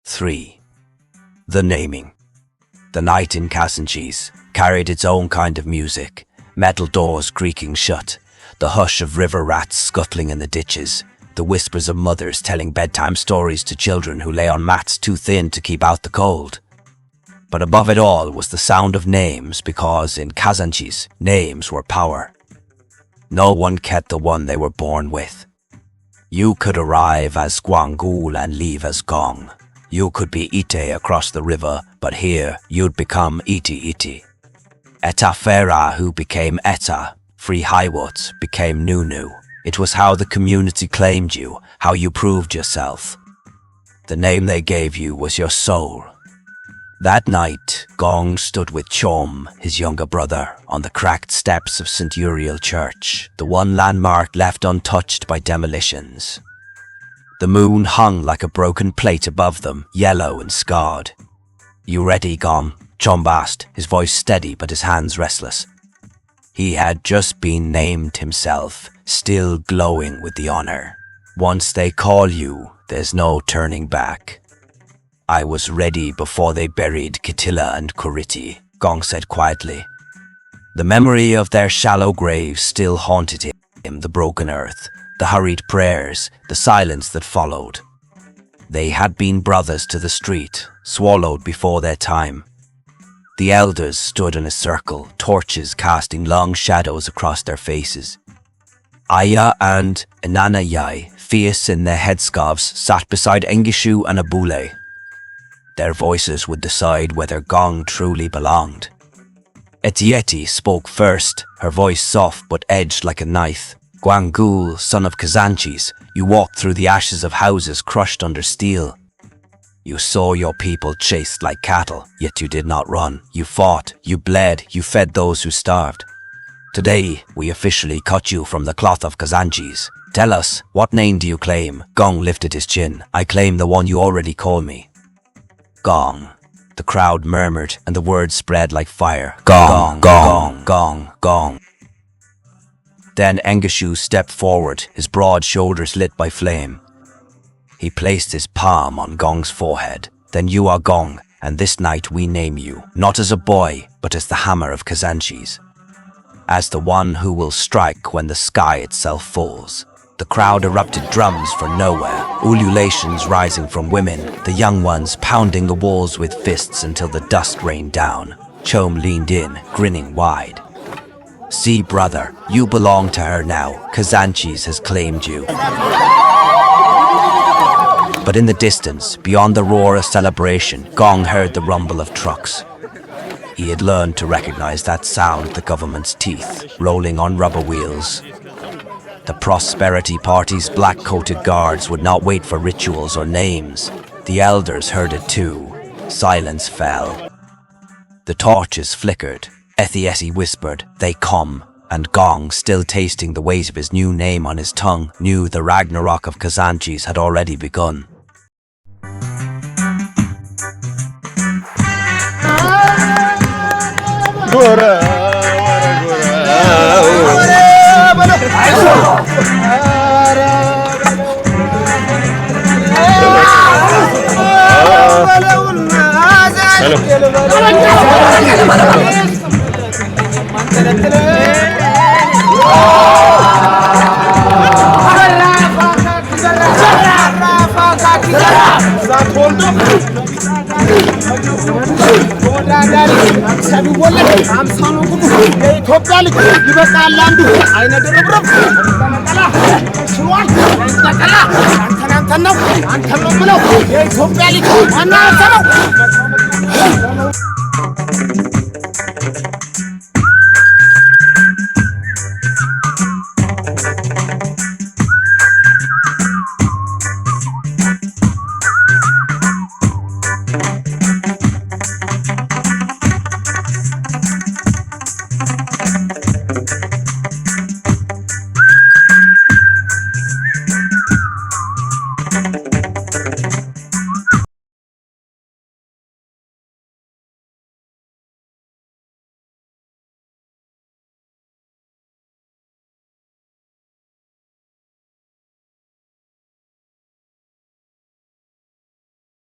3. The naming. The night in Kazanchis carried its own kind of music, metal doors creaking shut, the hush of river rats scuttling in the ditches, the whispers of mothers telling bedtime stories to children who lay on mats too thin to keep out the cold. But above it all was the sound of names, because in Kazanchis, names were power. No one kept the one they were born with. You could arrive as Gwangul and leave as Gong. You could be Ite across the river, but here you'd become Iti Iti. Etafera, who became Eta, Free Highwoods became Nunu. It was how the community claimed you, how you proved yourself. The name they gave you was your soul. That night, Gong stood with Chom, his younger brother, on the cracked steps of St. Uriel Church, the one landmark left untouched by demolitions. The moon hung like a broken plate above them, yellow and scarred. "You ready, Gong?" Chom asked, his voice steady but his hands restless. He had just been named himself, still glowing with the honor. "Once they call you, there's no turning back." "I was ready before they buried Kitila and Kuriti," Gong said quietly. The memory of their shallow graves still haunted him, the broken earth, the hurried prayers, the silence that followed. They had been brothers to the street, swallowed before their time. The elders stood in a circle, torches casting long shadows across their faces. Aya and Inanayai, fierce in their headscarves, sat beside Engishu and Abule. Their voices would decide whether Gong truly belonged. Etieti spoke first, her voice soft but edged like a knife. "Gwangul, son of Kazanchis, you walked through the ashes of houses crushed under steel. You saw your people chased like cattle, yet you did not run. You fought, you bled, you fed those who starved. Today, we officially cut you from the cloth of Kazanchis. Tell us, what name do you claim?" Gong lifted his chin. "I claim the one you already call me." "Gong." The crowd murmured, and the words spread like fire. "Gong, Gong, Gong, Gong." Then Engishu stepped forward, his broad shoulders lit by flame. He placed his palm on Gong's forehead. "Then you are Gong, and this night we name you, not as a boy, but as the hammer of Kazanchis. As the one who will strike when the sky itself falls." The crowd erupted, drums for nowhere, ululations rising from women, the young ones pounding the walls with fists until the dust rained down. Chom leaned in, grinning wide. "See, brother, you belong to her now. Kazanchis has claimed you." But in the distance, beyond the roar of celebration, Gong heard the rumble of trucks. He had learned to recognize that sound, the government's teeth, rolling on rubber wheels. The Prosperity Party's black-coated guards would not wait for rituals or names. The elders heard it too. Silence fell. The torches flickered. Ethiopia whispered, "They come." And Gong, still tasting the weight of his new name on his tongue, knew the Ragnarok of Kazanchis had already begun.